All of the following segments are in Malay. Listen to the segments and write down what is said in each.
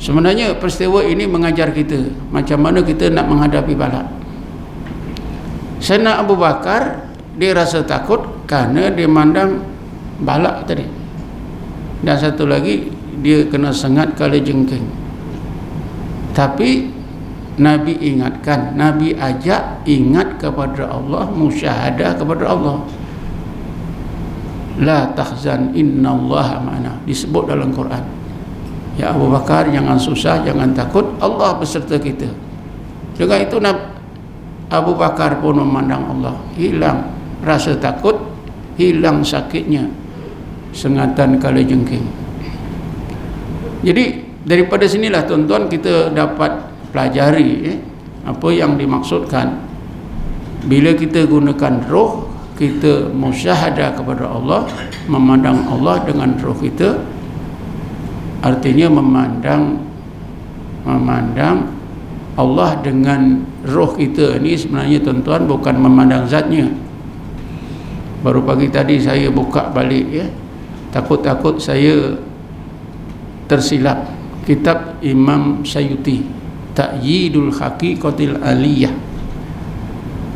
Sebenarnya peristiwa ini mengajar kita macam mana kita nak menghadapi balak. Sayyidina Abu Bakar dia rasa takut kerana dia mandang balak tadi. Dan satu lagi dia kena sengat kala jengking. Tapi Nabi ingatkan, Nabi ajak ingat kepada Allah, musyahadah kepada Allah. La tahzan innallaha ma'ana, disebut dalam Quran. Ya Abu Bakar, jangan susah, jangan takut, Allah beserta kita. Dengan itu Abu Bakar pun memandang Allah, hilang rasa takut, hilang sakitnya sengatan kala jengking. Jadi daripada sinilah tuan-tuan kita dapat pelajari apa yang dimaksudkan bila kita gunakan roh, kita musyahadah kepada Allah, memandang Allah dengan roh kita. Artinya memandang Allah dengan roh kita ni sebenarnya tuan-tuan bukan memandang zatnya. Baru pagi tadi saya buka balik takut-takut saya tersilap kitab Imam Sayyuti, Ta'yidul Haqiqatil Aliyah.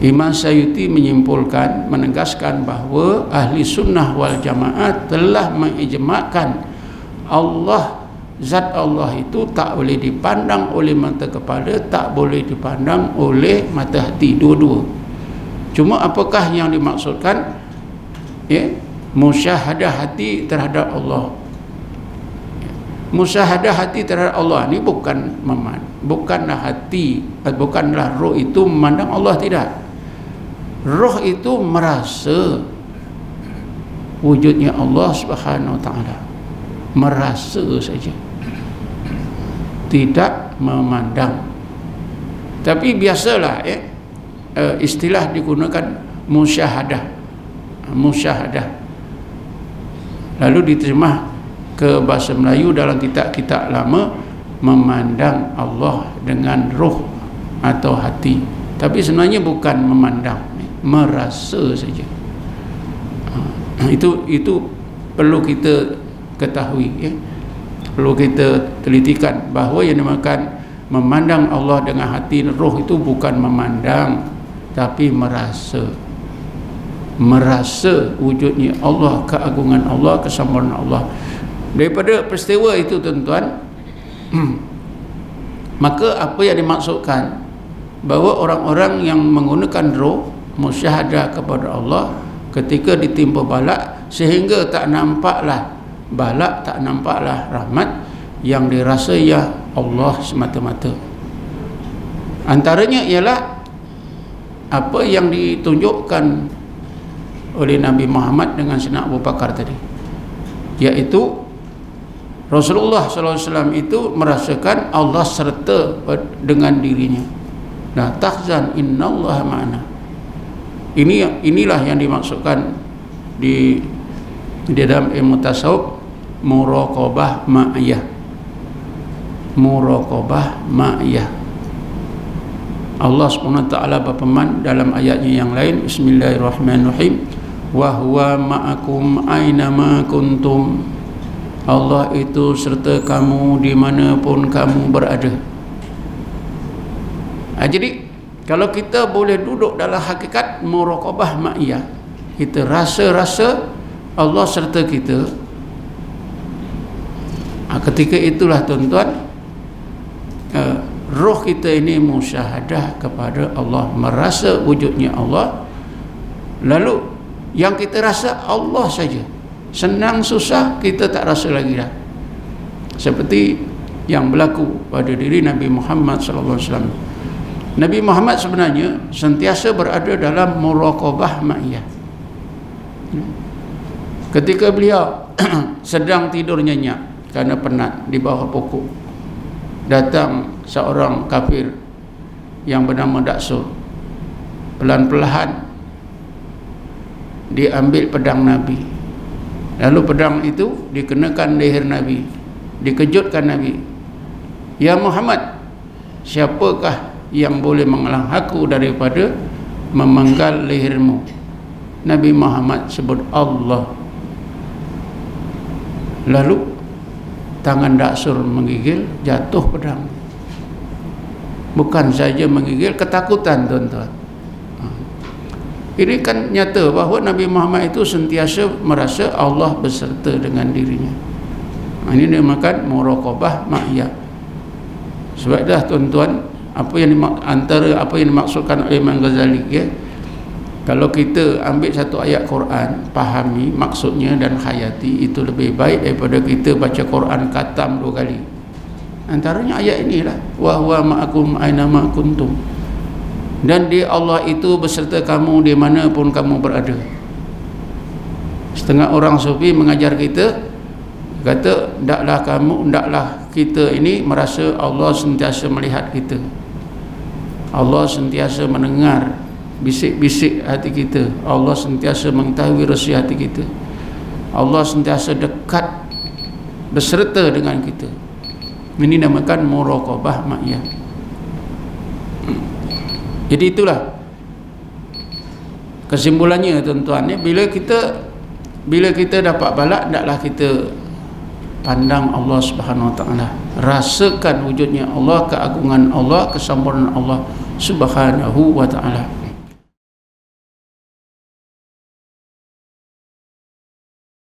Imam Sayyuti menyimpulkan, menegaskan bahawa ahli sunnah wal jamaah telah mengijma'kan Allah, zat Allah itu tak boleh dipandang oleh mata kepala, tak boleh dipandang oleh mata hati, dua-dua. Cuma apakah yang dimaksudkan? Musyahadah hati terhadap Allah. Musyahadah hati terhadap Allah ni bukanlah hati, bukanlah roh itu memandang Allah, tidak. Roh itu merasa wujudnya Allah Subhanahu wa taala, merasa saja, tidak memandang. Tapi biasalah istilah digunakan musyahadah, lalu diterjemah ke bahasa Melayu dalam kitab-kitab lama, memandang Allah dengan roh atau hati. Tapi sebenarnya bukan memandang, merasa saja. Itu perlu kita ketahui, perlu kita telitikan bahawa yang dinamakan memandang Allah dengan hati roh itu bukan memandang, tapi merasa wujudnya Allah, keagungan Allah, kesempurnaan Allah. Daripada peristiwa itu tuan-tuan, maka apa yang dimaksudkan bahawa orang-orang yang menggunakan roh musyahadah kepada Allah ketika ditimpa balak, sehingga tak nampaklah balak, tak nampaklah rahmat, yang dirasa ya Allah semata-mata. Antaranya ialah apa yang ditunjukkan oleh Nabi Muhammad dengan Sayyidina Abu Bakar tadi, iaitu Rasulullah SAW itu merasakan Allah serta dengan dirinya. La tahzan innallaha ma'ana. Inilah yang dimaksudkan di dalam ilmu tasawuf, muraqabah ma'iyah. Muraqabah ma'iyah. Allah SWT berfirman dalam ayatnya yang lain, Bismillahirrahmanirrahim, wa huwa ma'akum aina ma kuntum. Allah itu serta kamu dimanapun kamu berada. Jadi kalau kita boleh duduk dalam hakikat muraqabah ma'iyah, kita rasa Allah serta kita, ketika itulah tuan-tuan, roh kita ini musyahadah kepada Allah, merasa wujudnya Allah. Lalu yang kita rasa Allah saja, senang susah kita tak rasa lagi dah. Seperti yang berlaku pada diri Nabi Muhammad sallallahu alaihi wasallam. Nabi Muhammad sebenarnya sentiasa berada dalam muraqabah ma'iyah. Ketika beliau sedang tidur nyenyak kerana penat di bawah pokok, datang seorang kafir yang bernama Daksur. Pelan-pelan dia ambil pedang Nabi, lalu pedang itu dikenakan leher Nabi, dikejutkan Nabi. Ya Muhammad, siapakah yang boleh menghalang aku daripada memenggal lehermu? Nabi Muhammad sebut Allah. Lalu tangan Daksur menggigil, jatuh pedang. Bukan saja menggigil, ketakutan tuan-tuan. Ini kan nyata bahawa Nabi Muhammad itu sentiasa merasa Allah beserta dengan dirinya. Ini dinamakan muraqabah ma'iyah. Sebab dah tuan-tuan, antara apa yang dimaksudkan oleh Imam Ghazali, ya, kalau kita ambil satu ayat Quran, fahami maksudnya dan hayati, itu lebih baik daripada kita baca Quran khatam 2 kali. Antaranya ayat inilah, wa huwa ma'akum aina ma kuntum. Dan dia Allah itu beserta kamu di mana pun kamu berada. Setengah orang sufi mengajar kita, kata ndaklah kita ini merasa Allah sentiasa melihat kita. Allah sentiasa mendengar bisik-bisik hati kita. Allah sentiasa mengetahui resi hati kita. Allah sentiasa dekat beserta dengan kita. Ini namakan muraqabah ma'iyah. Jadi itulah kesimpulannya tuan-tuan, ya, bila kita dapat balak, hendaklah kita pandang Allah Subhanahu Wa Taala, rasakan wujudnya Allah, keagungan Allah, kesempurnaan Allah Subhanahu Wa Taala.